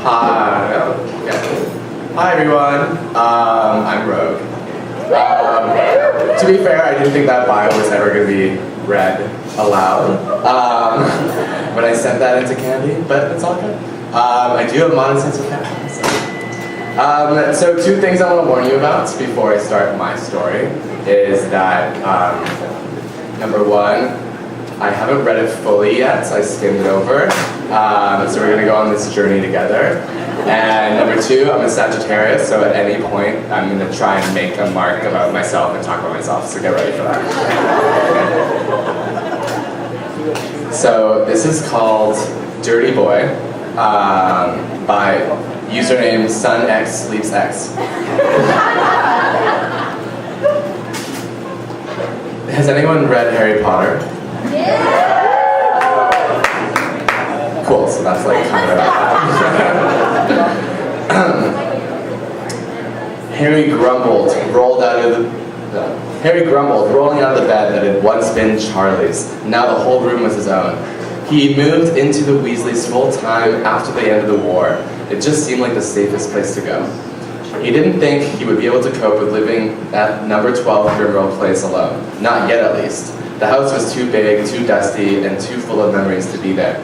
Hi. Okay. Hi everyone. I'm Rogue. To be fair, I didn't think that bio was ever going to be read aloud when I sent that into Candy, but it's all good. I do have a modern sense of humor. So two things I want to warn you about before I start my story is that number one, I haven't read it fully yet, so I skimmed it over. So we're going to go on this journey together. And number two, I'm a Sagittarius, so at any point I'm going to try and make a mark about myself and talk about myself, so get ready for that. So this is called Dirty Boy by username SunXSleepsX. Has anyone read Harry Potter? Yeah. Cool, so that's like kind of about that. Harry grumbled, rolling out of the bed that had once been Charlie's. Now the whole room was his own. He moved into the Weasleys full time after the end of the war. It just seemed like the safest place to go. He didn't think he would be able to cope with living at number 12 Grimroad Place alone. Not yet, at least. The house was too big, too dusty, and too full of memories to be there.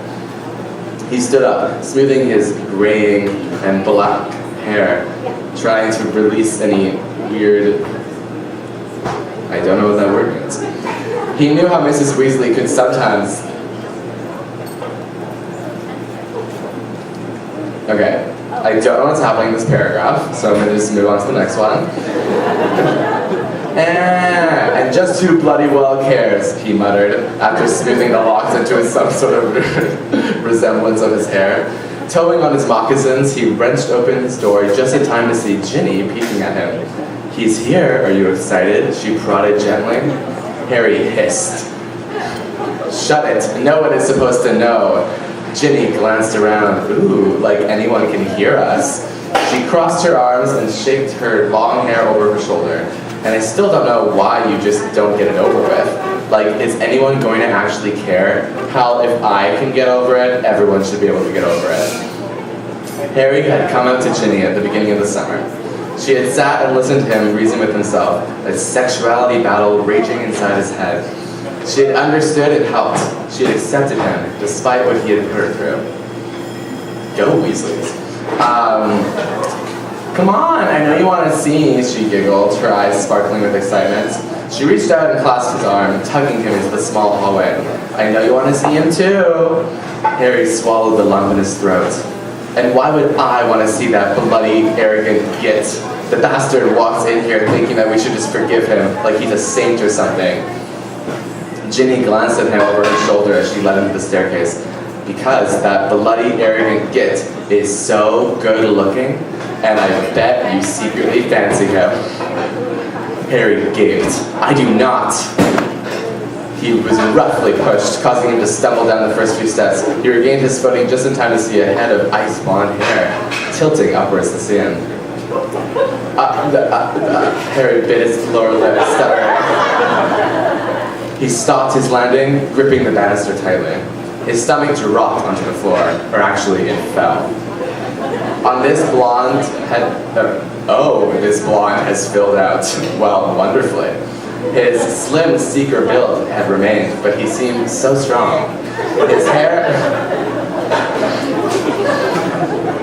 He stood up, smoothing his graying and black hair, trying to release any weird... I don't know what that word means. He knew how Mrs. Weasley could sometimes... Okay, I don't know what's happening in this paragraph, so I'm going to just move on to the next one. And just who bloody well cares, he muttered, after smoothing the locks into some sort of resemblance of his hair. Towing on his moccasins, he wrenched open his door just in time to see Ginny peeking at him. "He's here, are you excited?" she prodded gently. Harry hissed. "Shut it, no one is supposed to know." Ginny glanced around. "Ooh, like anyone can hear us." She crossed her arms and shaked her long hair over her shoulder. "And I still don't know why you just don't get it over with. Like, is anyone going to actually care? Hell, if I can get over it, everyone should be able to get over it." Harry had come out to Ginny at the beginning of the summer. She had sat and listened to him reason with himself, a sexuality battle raging inside his head. She had understood it helped. She had accepted him, despite what he had put her through. Go Weasleys. "Come on, I know you want to see me," she giggled, her eyes sparkling with excitement. She reached out and clasped his arm, tugging him into the small hallway. "I know you want to see him too." Harry swallowed the lump in his throat. "And why would I want to see that bloody, arrogant git? The bastard walks in here thinking that we should just forgive him, like he's a saint or something." Ginny glanced at him over her shoulder as she led him to the staircase. "Because that bloody, arrogant git is so good looking, and I bet you secretly fancy him." Harry gaped. "I do not." He was roughly pushed, causing him to stumble down the first few steps. He regained his footing just in time to see a head of ice blonde hair, tilting upwards to see him. Harry bit his lower lip, stuttering. He stopped his landing, gripping the banister tightly. His stomach dropped onto the floor, or actually it fell. This blonde has filled out, well, wonderfully. His slim, seeker build had remained, but he seemed so strong.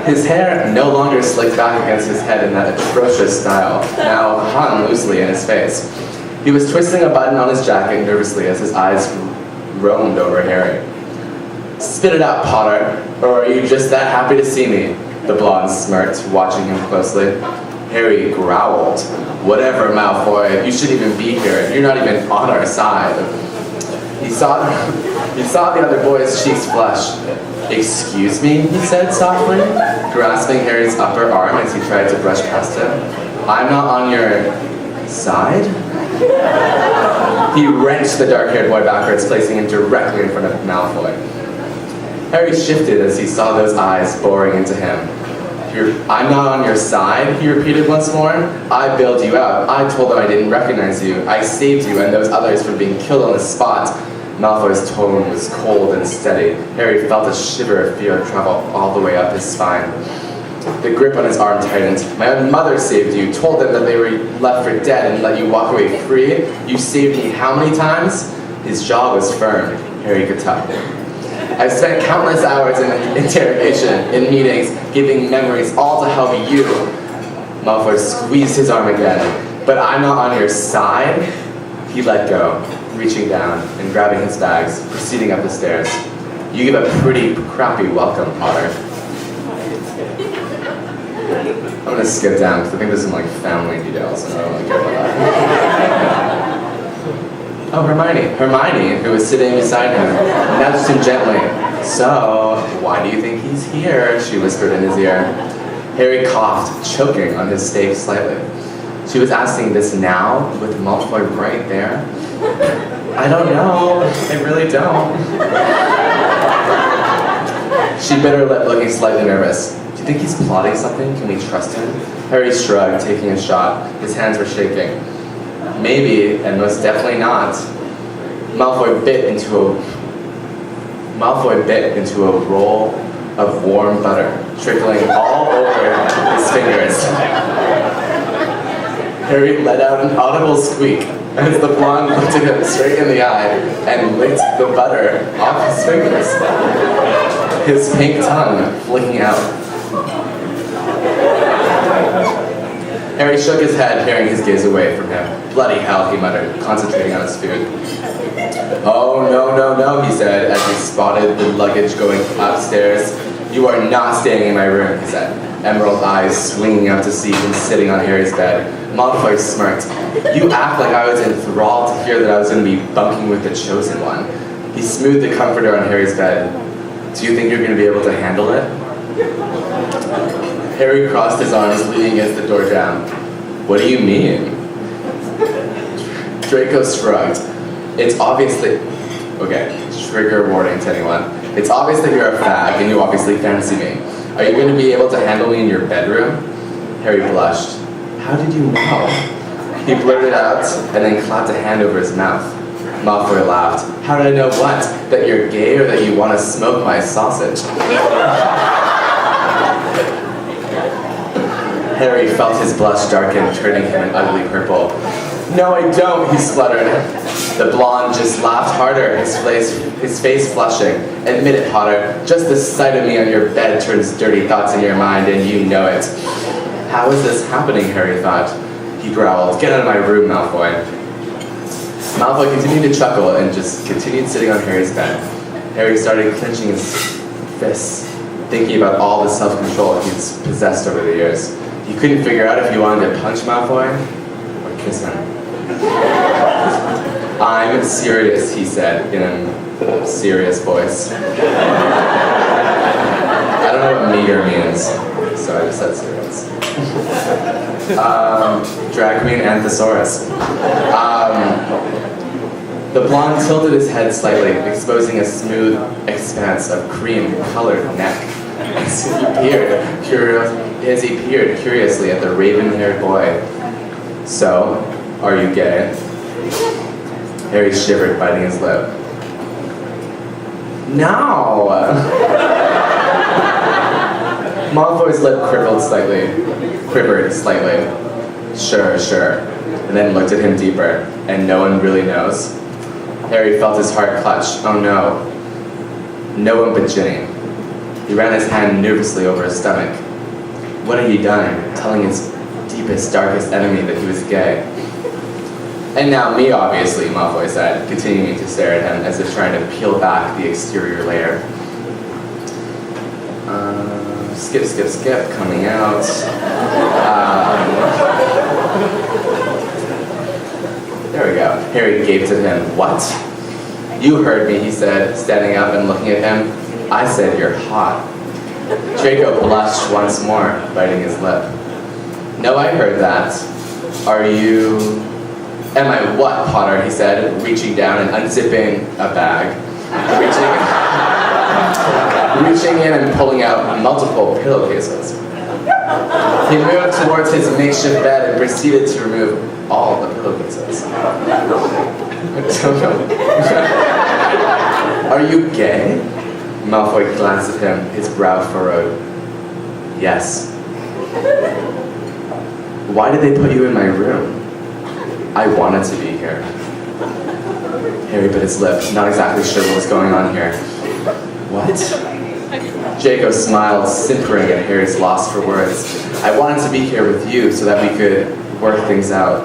His hair no longer slicked back against his head in that atrocious style, now hung loosely in his face. He was twisting a button on his jacket nervously as his eyes roamed over Harry. "Spit it out, Potter, or are you just that happy to see me?" The blonde smirked, watching him closely. Harry growled. "Whatever, Malfoy, you shouldn't even be here. You're not even on our side." He saw the other boy's cheeks flush. "Excuse me," he said softly, grasping Harry's upper arm as he tried to brush past him. "I'm not on your side?" He wrenched the dark-haired boy backwards, placing him directly in front of Malfoy. Harry shifted as he saw those eyes boring into him. "I'm not on your side," he repeated once more. "I bailed you out. I told them I didn't recognize you. I saved you and those others from being killed on the spot." Malfoy's tone was cold and steady. Harry felt a shiver of fear travel all the way up his spine. The grip on his arm tightened. My own mother saved you, told them that they were left for dead and let you walk away free. You saved me how many times? His jaw was firm, Harry could tell. I've spent countless hours in interrogation, in meetings, giving memories, all to help you. Malfoy squeezed his arm again. But I'm not on your side. He let go, reaching down and grabbing his bags, proceeding up the stairs. You give a pretty crappy welcome, Potter. I'm gonna skip down because I think there's some family details and I don't really care about that. Oh, Hermione, who was sitting beside him, nudged him gently. So, why do you think he's here? She whispered in his ear. Harry coughed, choking on his steak slightly. She was asking this now, with Malfoy right there. I don't know. I really don't. She bit her lip, looking slightly nervous. Do you think he's plotting something? Can we trust him? Harry shrugged, taking a shot. His hands were shaking. Maybe, and most definitely not. Malfoy bit into a roll of warm butter, trickling all over his fingers. Harry let out an audible squeak as the blonde looked at him straight in the eye and licked the butter off his fingers, his pink tongue flicking out. Harry shook his head, tearing his gaze away from him. Bloody hell, he muttered, concentrating on his food. Oh, no, he said, as he spotted the luggage going upstairs. You are not staying in my room, he said, emerald eyes swinging out to see him sitting on Harry's bed. Malfoy smirked. You act like I was enthralled to hear that I was going to be bunking with the Chosen One. He smoothed the comforter on Harry's bed. Do you think you're going to be able to handle it? Harry crossed his arms, leaning against the door jamb. What do you mean? Draco shrugged. It's obviously... Okay, trigger warning to anyone. It's obvious that you're a fag, and you obviously fancy me. Are you going to be able to handle me in your bedroom? Harry blushed. How did you know? He blurted out, and then clapped a hand over his mouth. Malfoy laughed. How did I know what? That you're gay or that you want to smoke my sausage? Harry felt his blush darken, turning him an ugly purple. No, I don't, he spluttered. The blonde just laughed harder, his face flushing. Admit it, Potter, just the sight of me on your bed turns dirty thoughts in your mind, and you know it. How is this happening, Harry thought. He growled, get out of my room, Malfoy. Malfoy continued to chuckle and just continued sitting on Harry's bed. Harry started clenching his fists, thinking about all the self-control he's possessed over the years. He couldn't figure out if he wanted to punch Malfoy or kiss him. I'm serious, he said in a serious voice. I don't know what meager means, so I just said serious. Drag Queen Anthosaurus. The blonde tilted his head slightly, exposing a smooth expanse of cream-colored neck. As he peered curiously at the raven-haired boy. So, are you gay? Harry shivered, biting his lip. No! Malfoy's lip quivered slightly. Sure, and then looked at him deeper, and no one really knows. Harry felt his heart clutch. Oh no. No one but Ginny. He ran his hand nervously over his stomach. What had he done, telling his deepest, darkest enemy that he was gay? And now me, obviously, Malfoy said, continuing to stare at him as if trying to peel back the exterior layer. Skip, coming out. There we go. Harry gaped at him. What? You heard me, he said, standing up and looking at him. I said you're hot. Draco blushed once more, biting his lip. No, I heard that. Are you... Am I what, Potter, he said, reaching down and unzipping a bag. Reaching in and pulling out multiple pillowcases. He moved towards his makeshift bed and proceeded to remove all the pillowcases. I don't know. Are you gay? Malfoy glanced at him, his brow furrowed. Yes, Why did they put you in my room? I wanted to be here. Harry bit his lip, not exactly sure what was going on here. What? Draco smiled, simpering at Harry's loss for words. I wanted to be here with you so that we could work things out.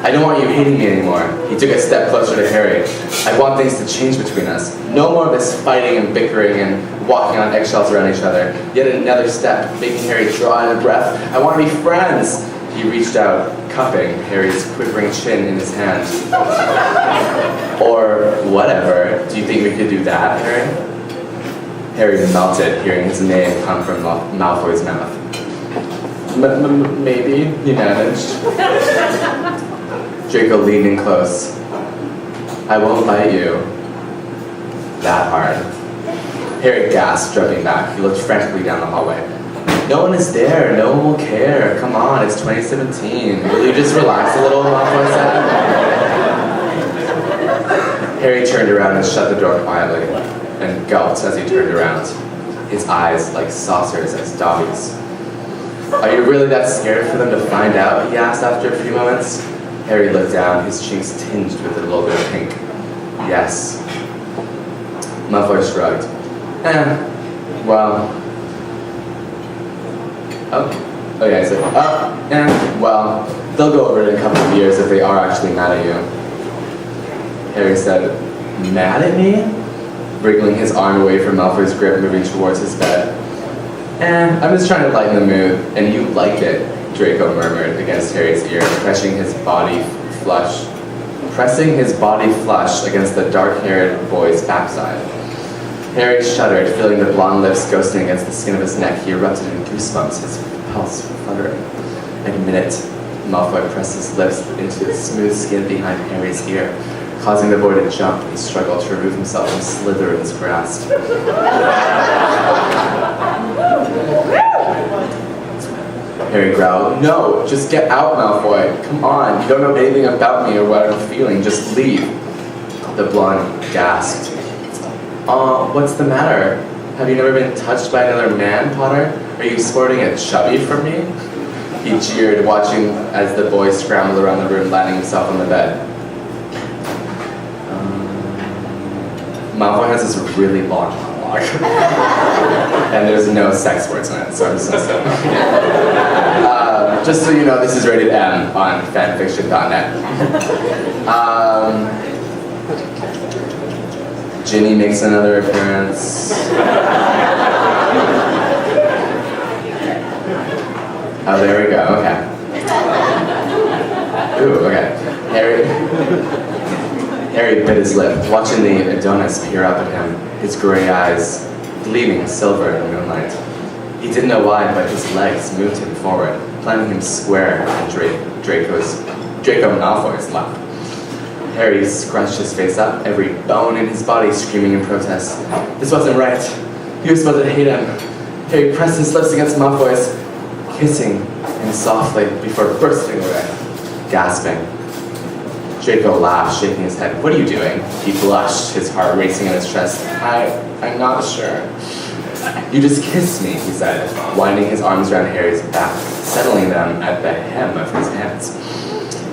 I don't want you hating me anymore. He took a step closer to Harry. I want things to change between us. No more of this fighting and bickering and walking on eggshells around each other. Yet another step, making Harry draw in a breath. I want to be friends. He reached out, cupping Harry's quivering chin in his hand. Or whatever. Do you think we could do that, Harry? Harry melted, hearing his name come from Malfoy's mouth. Maybe, he managed. Draco leaned in close. I won't bite you that hard. Harry gasped, jumping back. He looked frantically down the hallway. No one is there. No one will care. Come on, it's 2017. Will you just relax a little, Malfoy said? Harry turned around and shut the door quietly, and gulped as he turned around, his eyes like saucers as Dobby's. Are you really that scared for them to find out? He asked after a few moments. Harry looked down, his cheeks tinged with a little bit of pink. Yes. Malfoy shrugged. Well. Oh yeah, he said, well, they'll go over it in a couple of years if they are actually mad at you. Harry said, mad at me? Wriggling his arm away from Malfoy's grip, moving towards his bed. I'm just trying to lighten the mood, and you like it, Draco murmured against Harry's ear, pressing his body flush against the dark-haired boy's backside. Harry shuddered, feeling the blonde lips ghosting against the skin of his neck. He erupted in goosebumps, his pulse fluttering. Admit it, Malfoy pressed his lips into the smooth skin behind Harry's ear, causing the boy to jump. He struggled to remove himself from Slytherin's grasp. Harry growled, no, just get out, Malfoy. Come on, you don't know anything about me or what I'm feeling. Just leave. The blonde gasped. What's the matter? Have you never been touched by another man, Potter? Are you sporting a chubby from me? He jeered, watching as the boy scrambled around the room, landing himself on the bed. Malfoy has this really long monologue. And there's no sex words in it, so I'm just gonna say. Just so you know, this is rated M on fanfiction.net. Ginny makes another appearance. Oh, there we go, okay. Ooh, okay. Harry bit his lip, watching the Adonis peer up at him, his gray eyes gleaming silver in the moonlight. He didn't know why, but his legs moved him forward, planting him square in Draco Malfoy's lap. Harry scrunched his face up, every bone in his body screaming in protest. This wasn't right. He was supposed to hate him. Harry pressed his lips against Malfoy's, kissing him softly before bursting away, gasping. Draco laughed, shaking his head. What are you doing? He blushed, his heart racing in his chest. I'm not sure. You just kissed me, he said, winding his arms around Harry's back, settling them at the hem of his pants.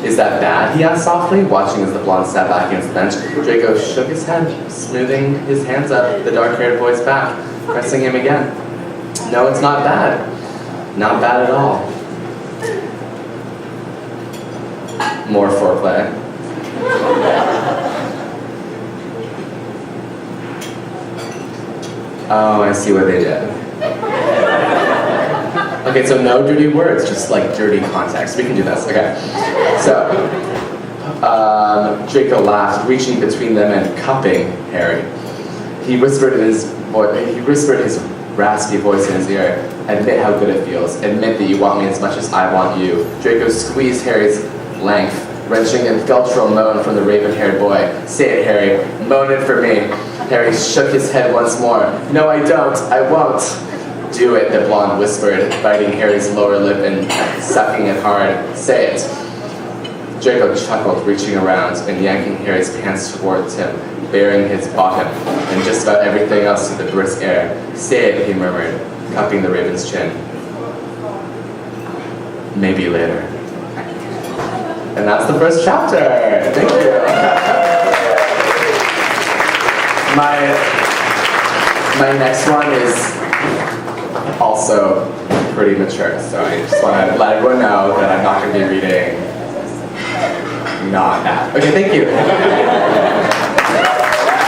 Is that bad? He asked softly, watching as the blonde sat back against the bench. Draco shook his head, smoothing his hands up the dark-haired boy's back, pressing him again. No, it's not bad. Not bad at all. More foreplay. Oh, I see what they did. Okay, so no dirty words, just like dirty context. We can do this, okay. So, Draco laughed, reaching between them and cupping Harry. He whispered his raspy voice in his ear. Admit how good it feels. Admit that you want me as much as I want you. Draco squeezed Harry's length, wrenching a guttural moan from the raven-haired boy. Say it, Harry. Moan it for me. Harry shook his head once more. No, I don't. I won't. Do it, the blonde whispered, biting Harry's lower lip and sucking it hard. Say it. Draco chuckled, reaching around and yanking Harry's pants towards him, baring his bottom and just about everything else to the brisk air. Say it, he murmured, cupping the raven's chin. Maybe later. And that's the first chapter. Thank you. My next one is also pretty mature, so I just want to let everyone know that I'm not going to be reading not that. Okay, thank you.